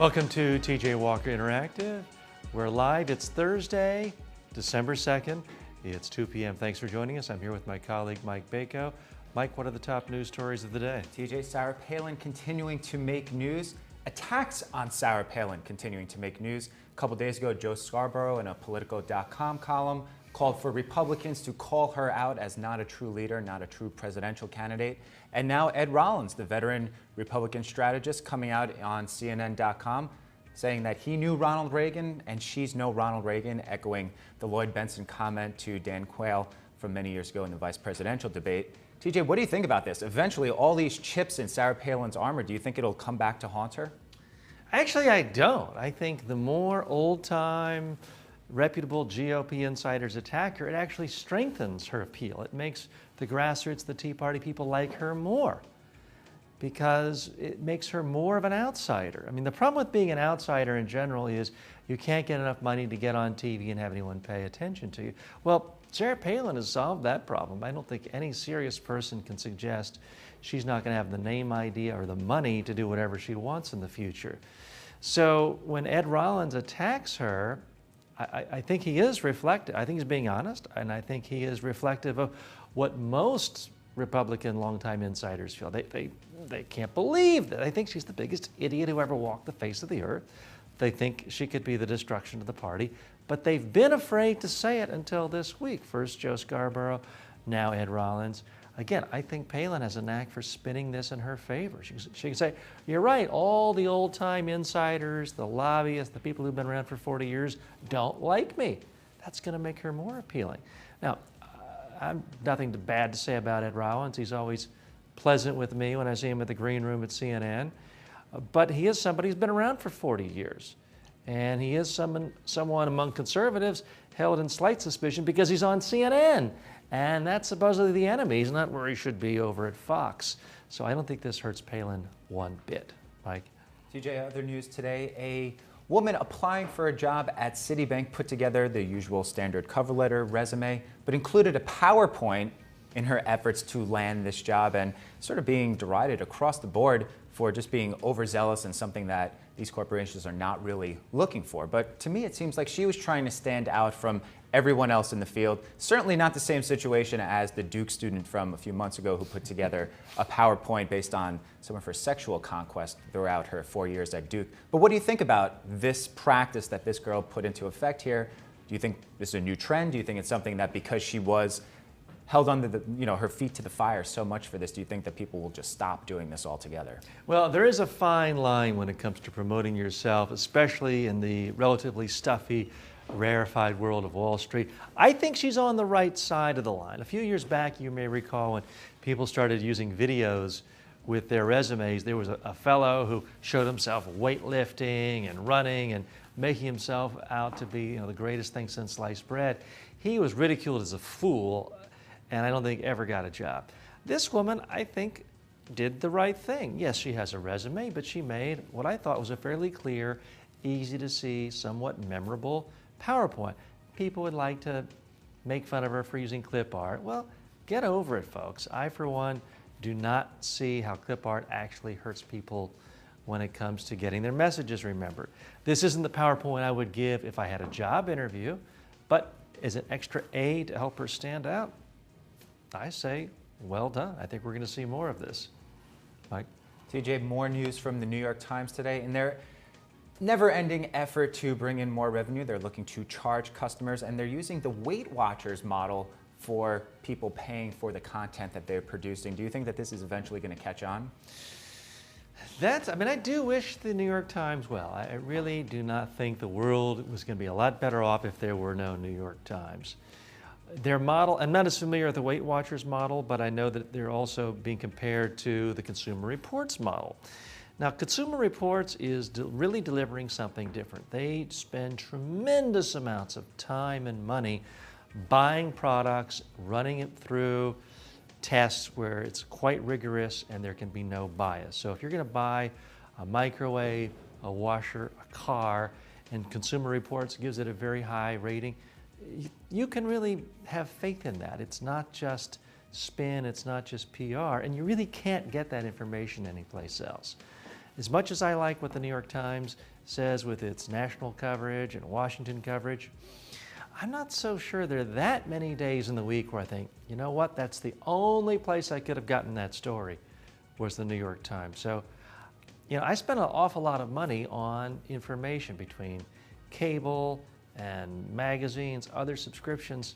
Welcome to TJ Walker Interactive. We're live. It's Thursday, December 2nd. It's 2 p.m. Thanks for joining us. I'm here with my colleague, Mike Bako. Mike, what are the top news stories of the day? TJ, Sarah Palin continuing to make news. Attacks on Sarah Palin continuing to make news. A couple days ago, Joe Scarborough in a Politico.com column called for Republicans to call her out as not a true leader, not a true presidential candidate. And now Ed Rollins, the veteran Republican strategist, coming out on CNN.com saying that he knew Ronald Reagan and she's no Ronald Reagan, echoing the Lloyd Bentsen comment to Dan Quayle from many years ago in the vice presidential debate. TJ, what do you think about this? Eventually, all these chips in Sarah Palin's armor, do you think it'll come back to haunt her? Actually, I don't. I think the more old-time, reputable GOP insiders attack her, it actually strengthens her appeal. It makes the grassroots, the Tea Party people like her more because it makes her more of an outsider. I mean, the problem with being an outsider in general is you can't get enough money to get on TV and have anyone pay attention to you. Well, Sarah Palin has solved that problem. I don't think any serious person can suggest she's not going to have the name idea or the money to do whatever she wants in the future. So when Ed Rollins attacks her, I think he is reflective. I think he's being honest, and I think he is reflective of what most Republican longtime insiders feel. They can't believe that. They think she's the biggest idiot who ever walked the face of the earth. They think she could be the destruction of the party, but they've been afraid to say it until this week. First Joe Scarborough, now Ed Rollins. Again, I think Palin has a knack for spinning this in her favor. She can say, you're right, all the old-time insiders, the lobbyists, the people who've been around for 40 years don't like me. That's going to make her more appealing. Now, I'm nothing bad to say about Ed Rollins. He's always pleasant with me when I see him at the green room at CNN. But he is somebody who's been around for 40 years. And he is someone among conservatives held in slight suspicion because he's on CNN. And that's supposedly the enemy. He's not where he should be over at Fox. So I don't think this hurts Palin one bit. Mike? TJ, other news today, a woman applying for a job at Citibank put together the usual standard cover letter, resume, but included a PowerPoint in her efforts to land this job and sort of being derided across the board for just being overzealous and something that these corporations are not really looking for. But to me, it seems like she was trying to stand out from everyone else in the field. Certainly not the same situation as the Duke student from a few months ago who put together a PowerPoint based on some of her sexual conquest throughout her 4 years at Duke. But what do you think about this practice that this girl put into effect here? Do you think this is a new trend? Do you think it's something that because she was held under her feet to the fire so much for this, do you think that people will just stop doing this altogether? Well, there is a fine line when it comes to promoting yourself, especially in the relatively stuffy, rarefied world of Wall Street. I think she's on the right side of the line. A few years back, you may recall when people started using videos with their resumes, there was a fellow who showed himself weightlifting and running and making himself out to be the greatest thing since sliced bread. He was ridiculed as a fool, and I don't think ever got a job. This woman, I think, did the right thing. Yes, she has a resume, but she made what I thought was a fairly clear, easy to see, somewhat memorable PowerPoint. People would like to make fun of her for using clip art. Well, get over it, folks. I, for one, do not see how clip art actually hurts people when it comes to getting their messages remembered. This isn't the PowerPoint I would give if I had a job interview, but as an extra aid to help her stand out, I say, well done. I think we're going to see more of this. Mike? TJ, more news from the New York Times today. In their never-ending effort to bring in more revenue, they're looking to charge customers, and they're using the Weight Watchers model for people paying for the content that they're producing. Do you think that this is eventually going to catch on? I do wish the New York Times well. I really do not think the world was going to be a lot better off if there were no New York Times. Their model, I'm not as familiar with the Weight Watchers model, but I know that they're also being compared to the Consumer Reports model. Now, Consumer Reports is really delivering something different. They spend tremendous amounts of time and money buying products, running it through tests where it's quite rigorous and there can be no bias. So if you're going to buy a microwave, a washer, a car, and Consumer Reports gives it a very high rating, you can really have faith in that. It's not just spin, it's not just PR, and you really can't get that information anyplace else. as much as I like what the New York Times says with its national coverage and Washington coverage, I'm not so sure there are that many days in the week where I think, you know what, that's the only place I could have gotten that story was the New York Times. So, you know, I spent an awful lot of money on information between cable and magazines, other subscriptions.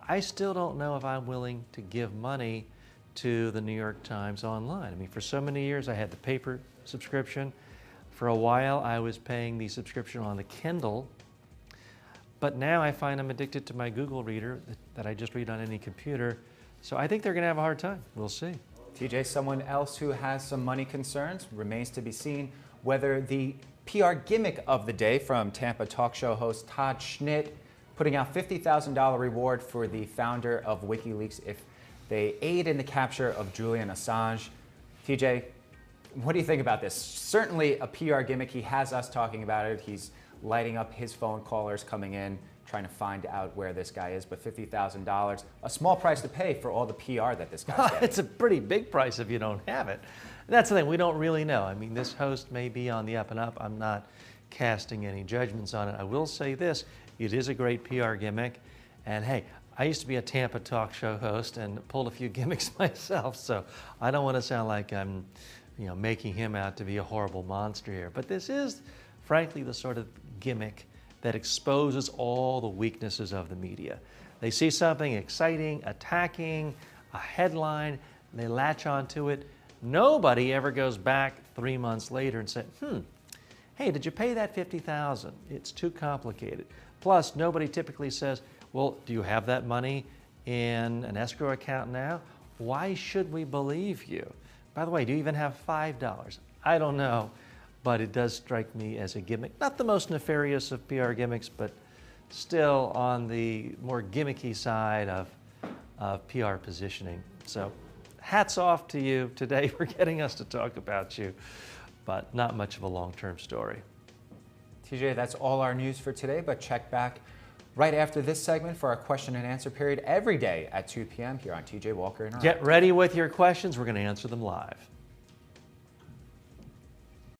I still don't know if I'm willing to give money to the New York Times online. I mean, for so many years I had the paper subscription. For a while I was paying the subscription on the Kindle. But now I find I'm addicted to my Google Reader that I just read on any computer. So I think they're going to have a hard time. We'll see. TJ, someone else who has some money concerns, remains to be seen whether the PR gimmick of the day from Tampa talk show host Todd Schnitt putting out $50,000 reward for the founder of WikiLeaks if they aid in the capture of Julian Assange. TJ, what do you think about this? Certainly a PR gimmick. He has us talking about it. He's lighting up his phone callers coming in, trying to find out where this guy is. But $50,000, a small price to pay for all the PR that this guy's getting. It's a pretty big price if you don't have it. That's the thing, we don't really know. I mean, this host may be on the up and up. I'm not casting any judgments on it. I will say this, it is a great PR gimmick. And hey, I used to be a Tampa talk show host and pulled a few gimmicks myself, so I don't want to sound like I'm, you know, making him out to be a horrible monster here. But this is, frankly, the sort of gimmick that exposes all the weaknesses of the media. They see something exciting, attacking, a headline, and they latch onto it. Nobody ever goes back 3 months later and says, hey, did you pay that $50,000? It's too complicated. Plus, nobody typically says, well, do you have that money in an escrow account now? Why should we believe you? By the way, do you even have $5? I don't know. But it does strike me as a gimmick. Not the most nefarious of PR gimmicks, but still on the more gimmicky side of PR positioning. So hats off to you today for getting us to talk about you, but not much of a long-term story. TJ, that's all our news for today, but check back right after this segment for our question and answer period every day at 2 p.m. here on TJ Walker Interactive. Get ready with your questions. We're going to answer them live.